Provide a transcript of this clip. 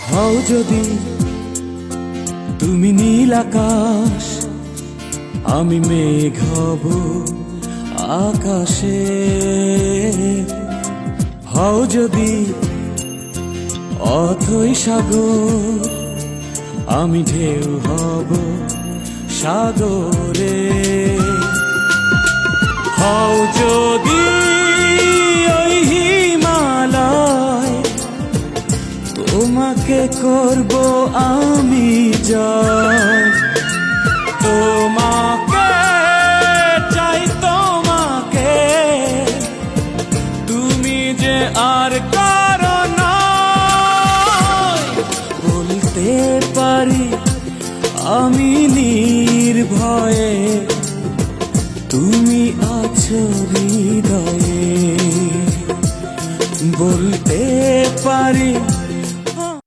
হও যদি তুমি নীল আকাশ, আমি মেঘ হব আকাশে। হও যদি অথই সাগর, আমি ঢেউ হব সাগরে। হও যদি ওই হিমালয়, তোমাকে করব আমি জয়। তোমাকে চাই, তোমাকে, তুমি যে আর কারো নয়। বলতে পারি আমি নির্ভয়ে, তুমি আছো হৃদয়ে। বলতে পারি